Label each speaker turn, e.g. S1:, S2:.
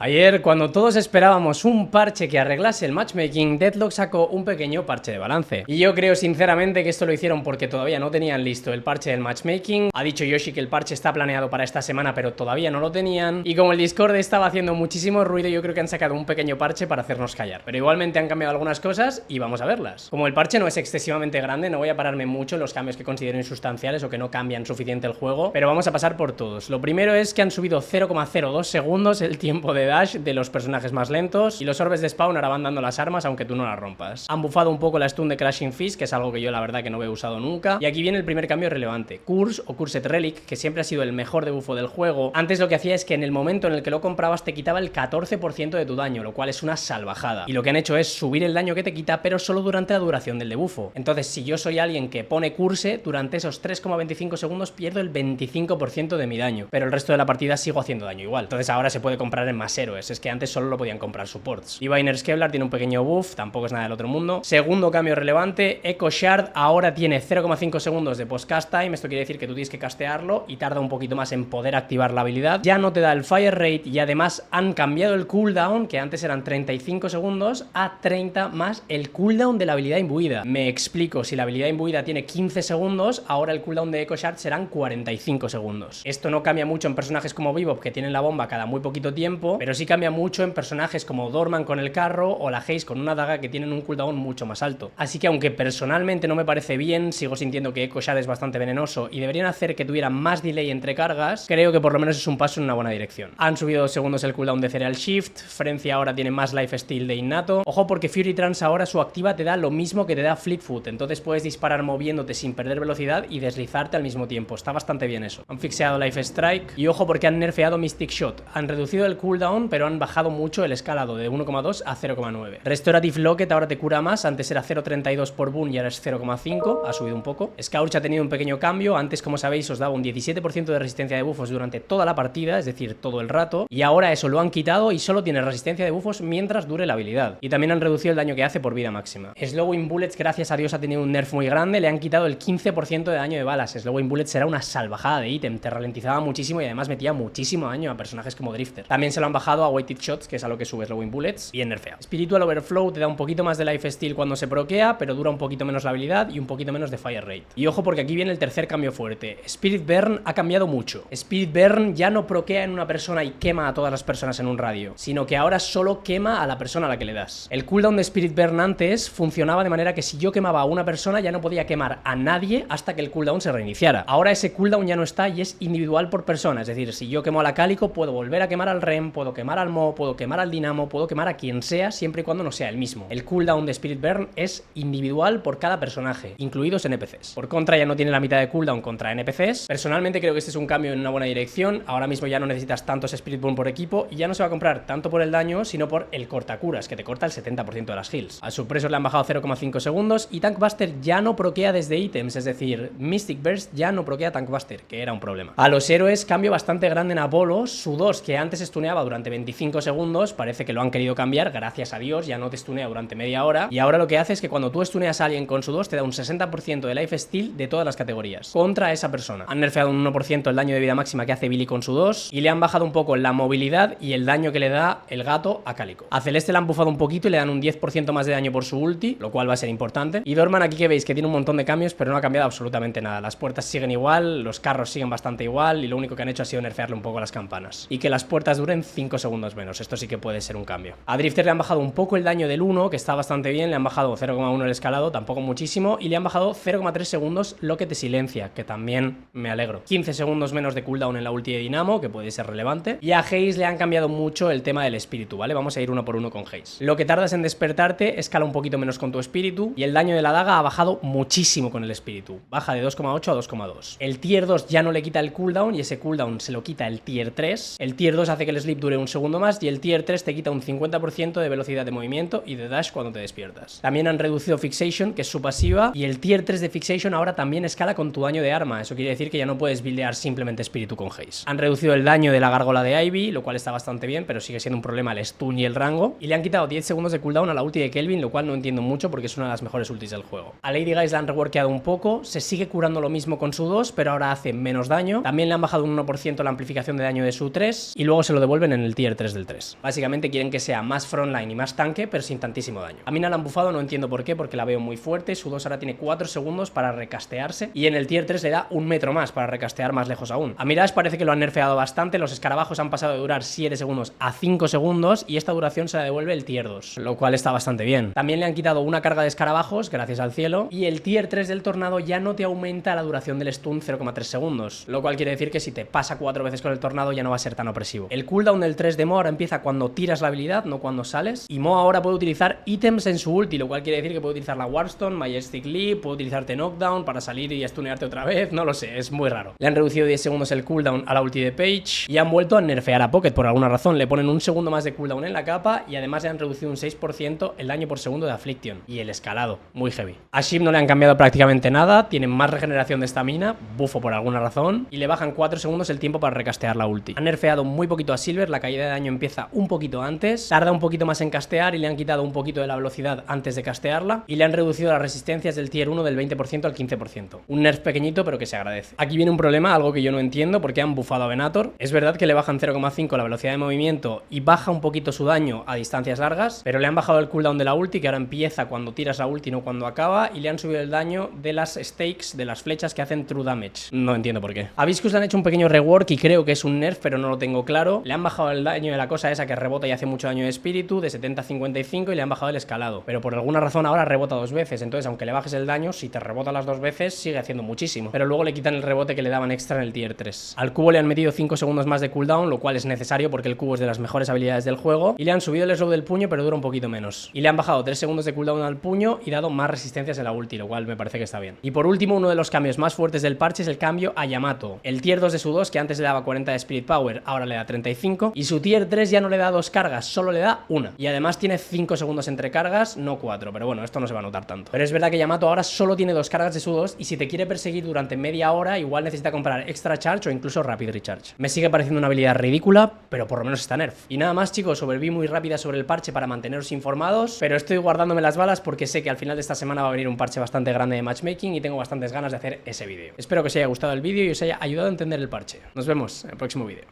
S1: Ayer, cuando todos esperábamos un parche que arreglase el matchmaking, Deadlock sacó un pequeño parche de balance. Y yo creo sinceramente que esto lo hicieron porque todavía no tenían listo el parche del matchmaking. Ha dicho Yoshi que el parche está planeado para esta semana, pero todavía no lo tenían. Y como el Discord estaba haciendo muchísimo ruido, yo creo que han sacado un pequeño parche para hacernos callar. Pero igualmente han cambiado algunas cosas y vamos a verlas. Como el parche no es excesivamente grande, no voy a pararme mucho en los cambios que considero insustanciales o que no cambian suficiente el juego, pero vamos a pasar por todos. Lo primero es que han subido 0,02 segundos el tiempo de dash de los personajes más lentos y los orbes de spawn ahora van dando las armas aunque tú no las rompas. Han bufado un poco la stun de Crashing Fist, que es algo que yo la verdad que no he usado nunca. Y aquí viene el primer cambio relevante. Curse o Cursed Relic, que siempre ha sido el mejor debufo del juego, antes lo que hacía es que en el momento en el que lo comprabas te quitaba el 14% de tu daño, lo cual es una salvajada. Y lo que han hecho es subir el daño que te quita, pero solo durante la duración del debufo. Entonces, si yo soy alguien que pone Curse, durante esos 3,25 segundos pierdo el 25% de mi daño, pero el resto de la partida sigo haciendo daño igual. Entonces ahora se puede comprar en más héroes, es que antes solo lo podían comprar supports. Diviner Kevlar tiene un pequeño buff, tampoco es nada del otro mundo. Segundo cambio relevante, Echo Shard ahora tiene 0,5 segundos de post-cast time. Esto quiere decir que tú tienes que castearlo y tarda un poquito más en poder activar la habilidad. Ya no te da el fire rate y además han cambiado el cooldown, que antes eran 35 segundos, a 30 más el cooldown de la habilidad imbuida. Me explico, si la habilidad imbuida tiene 15 segundos, ahora el cooldown de Echo Shard serán 45 segundos. Esto no cambia mucho en personajes como Bebop, que tienen la bomba cada muy poquito tiempo, pero sí cambia mucho en personajes como Dorman con el carro o la Haze con una daga, que tienen un cooldown mucho más alto. Así que aunque personalmente no me parece bien, sigo sintiendo que Echo Shard es bastante venenoso y deberían hacer que tuviera más delay entre cargas. Creo que por lo menos es un paso en una buena dirección. Han subido 2 segundos el cooldown de Cereal Shift, Frenzy ahora tiene más lifesteal de innato. Ojo, porque Fury Trance ahora su activa te da lo mismo que te da Fleetfoot, entonces puedes disparar moviéndote sin perder velocidad y deslizarte al mismo tiempo. Está bastante bien eso. Han fixeado Life Strike y ojo porque han nerfeado Mystic Shot. Han reducido el cooldown, pero han bajado mucho el escalado de 1,2 a 0,9. Restorative Locket ahora te cura más, antes era 0,32 por boon y ahora es 0,5, ha subido un poco. Scourge ha tenido un pequeño cambio, antes como sabéis os daba un 17% de resistencia de buffos durante toda la partida, es decir, todo el rato, y ahora eso lo han quitado y solo tiene resistencia de buffos mientras dure la habilidad. Y también han reducido el daño que hace por vida máxima. Slowing Bullets, gracias a Dios, ha tenido un nerf muy grande, le han quitado el 15% de daño de balas. Slowing Bullets era una salvajada de ítem, te ralentizaba muchísimo y además metía muchísimo daño a personajes como Drifter. También se lo han bajado a Weighted Shots, que es a lo que sube Slowing Bullets, bien nerfeado. Spiritual Overflow te da un poquito más de lifesteal cuando se proquea, pero dura un poquito menos la habilidad y un poquito menos de fire rate. Y ojo porque aquí viene el tercer cambio fuerte. Spirit Burn ha cambiado mucho. Spirit Burn ya no proquea en una persona y quema a todas las personas en un radio, sino que ahora solo quema a la persona a la que le das. El cooldown de Spirit Burn antes funcionaba de manera que si yo quemaba a una persona ya no podía quemar a nadie hasta que el cooldown se reiniciara. Ahora ese cooldown ya no está y es individual por persona, es decir, si yo quemo a la Cálico puedo volver a quemar al Rem, puedo quemar al Mo, puedo quemar al Dinamo, puedo quemar a quien sea siempre y cuando no sea el mismo. El cooldown de Spirit Burn es individual por cada personaje, incluidos NPCs. Por contra ya no tiene la mitad de cooldown contra NPCs. Personalmente creo que este es un cambio en una buena dirección. Ahora mismo ya no necesitas tantos Spirit Burn por equipo y ya no se va a comprar tanto por el daño sino por el cortacuras, que te corta el 70% de las heals. Al Suppressor le han bajado 0,5 segundos y Tankbuster ya no proquea desde ítems, es decir, Mystic Burst ya no proquea Tankbuster, que era un problema. A los héroes, cambio bastante grande en Apollo. Su 2, que antes stuneaba durante 25 segundos, parece que lo han querido cambiar, gracias a Dios, ya no te stunea durante media hora. Y ahora lo que hace es que cuando tú stuneas a alguien con su 2 te da un 60% de lifesteal de todas las categorías contra esa persona. Han nerfeado un 1% el daño de vida máxima que hace Billy con su 2 y le han bajado un poco la movilidad y el daño que le da el gato a Cálico. A Celeste le han bufado un poquito y le dan un 10% más de daño por su ulti, lo cual va a ser importante. Y Dorman aquí que veis que tiene un montón de cambios, pero no ha cambiado absolutamente nada. Las puertas siguen igual, los carros siguen bastante igual y lo único que han hecho ha sido nerfearle un poco las campanas. Y que las puertas duren 5 segundos menos, esto sí que puede ser un cambio. A Drifter le han bajado un poco el daño del 1, que está bastante bien, le han bajado 0,1 el escalado, tampoco muchísimo, y le han bajado 0,3 segundos lo que te silencia, que también me alegro. 15 segundos menos de cooldown en la ulti de Dinamo, que puede ser relevante. Y a Haze le han cambiado mucho el tema del espíritu, ¿vale? Vamos a ir uno por uno con Haze. Lo que tardas en despertarte escala un poquito menos con tu espíritu y el daño de la daga ha bajado muchísimo con el espíritu. Baja de 2,8 a 2,2. El tier 2 ya no le quita el cooldown y ese cooldown se lo quita el tier 3. El tier 2 hace que el sleep dure un segundo más y el tier 3 te quita un 50% de velocidad de movimiento y de dash cuando te despiertas. También han reducido Fixation, que es su pasiva, y el tier 3 de Fixation ahora también escala con tu daño de arma. Eso quiere decir que ya no puedes buildear simplemente espíritu con Haze. Han reducido el daño de la gárgola de Ivy, lo cual está bastante bien, pero sigue siendo un problema el stun y el rango. Y le han quitado 10 segundos de cooldown a la ulti de Kelvin, lo cual no entiendo mucho porque es una de las mejores ultis del juego. A Lady Guys la han reworkeado un poco, se sigue curando lo mismo con su 2, pero ahora hace menos daño. También le han bajado un 1% la amplificación de daño de su 3 y luego se lo devuelven en el tier 3 del 3. Básicamente quieren que sea más frontline y más tanque, pero sin tantísimo daño. A mí no la han bufado, no entiendo por qué, porque la veo muy fuerte. Su 2 ahora tiene 4 segundos para recastearse y en el tier 3 le da 1 metro más para recastear más lejos aún. A Mirage parece que lo han nerfeado bastante, los escarabajos han pasado de durar 7 segundos a 5 segundos y esta duración se la devuelve el tier 2, lo cual está bastante bien. También le han quitado una carga de escarabajos, gracias al cielo, y el tier 3 del tornado ya no te aumenta la duración del stun 0,3 segundos, lo cual quiere decir que si te pasa 4 veces con el tornado ya no va a ser tan opresivo. El cooldown del 3 de Mo ahora empieza cuando tiras la habilidad, no cuando sales, y Mo ahora puede utilizar ítems en su ulti, lo cual quiere decir que puede utilizar la Warstone, Majestic Leap, puede utilizarte Knockdown para salir y stunearte otra vez, no lo sé, es muy raro. Le han reducido 10 segundos el cooldown a la ulti de Page y han vuelto a nerfear a Pocket por alguna razón, le ponen un segundo más de cooldown en la capa y además le han reducido un 6% el daño por segundo de Affliction y el escalado, muy heavy. A Sheep no le han cambiado prácticamente nada, tienen más regeneración de estamina, bufo por alguna razón, y le bajan 4 segundos el tiempo para recastear la ulti. Han nerfeado muy poquito a Silver, la caída de daño empieza un poquito antes, tarda un poquito más en castear y le han quitado un poquito de la velocidad antes de castearla y le han reducido las resistencias del tier 1 del 20% al 15%. Un nerf pequeñito pero que se agradece. Aquí viene un problema, algo que yo no entiendo, porque han bufado a Venator. Es verdad que le bajan 0,5 la velocidad de movimiento y baja un poquito su daño a distancias largas, pero le han bajado el cooldown de la ulti, que ahora empieza cuando tiras la ulti, no cuando acaba, y le han subido el daño de las stakes, de las flechas que hacen true damage. No entiendo por qué. A Viscus le han hecho un pequeño rework y creo que es un nerf, pero no lo tengo claro. Le han bajado el daño de la cosa esa que rebota y hace mucho daño de espíritu, de 70 a 55, y le han bajado el escalado. Pero por alguna razón ahora rebota 2 veces, entonces aunque le bajes el daño, si te rebota las 2 veces, sigue haciendo muchísimo. Pero luego le quitan el rebote que le daban extra en el tier 3. Al cubo le han metido 5 segundos más de cooldown, lo cual es necesario porque el cubo es de las mejores habilidades del juego, y le han subido el slow del puño, pero dura un poquito menos. Y le han bajado 3 segundos de cooldown al puño y dado más resistencias en la ulti, lo cual me parece que está bien. Y por último, uno de los cambios más fuertes del parche es el cambio a Yamato. El tier 2 de su 2, que antes le daba 40 de Spirit Power, ahora le da 35, y su tier 3 ya no le da 2 cargas, solo le da 1. Y además tiene 5 segundos entre cargas, no 4, pero bueno, esto no se va a notar tanto. Pero es verdad que Yamato ahora solo tiene 2 cargas de su 2 y si te quiere perseguir durante media hora, igual necesita comprar extra charge o incluso rapid recharge. Me sigue pareciendo una habilidad ridícula, pero por lo menos está nerf. Y nada más, chicos, overview muy rápida sobre el parche para manteneros informados, pero estoy guardándome las balas porque sé que al final de esta semana va a venir un parche bastante grande de matchmaking y tengo bastantes ganas de hacer ese vídeo. Espero que os haya gustado el vídeo y os haya ayudado a entender el parche. Nos vemos en el próximo vídeo.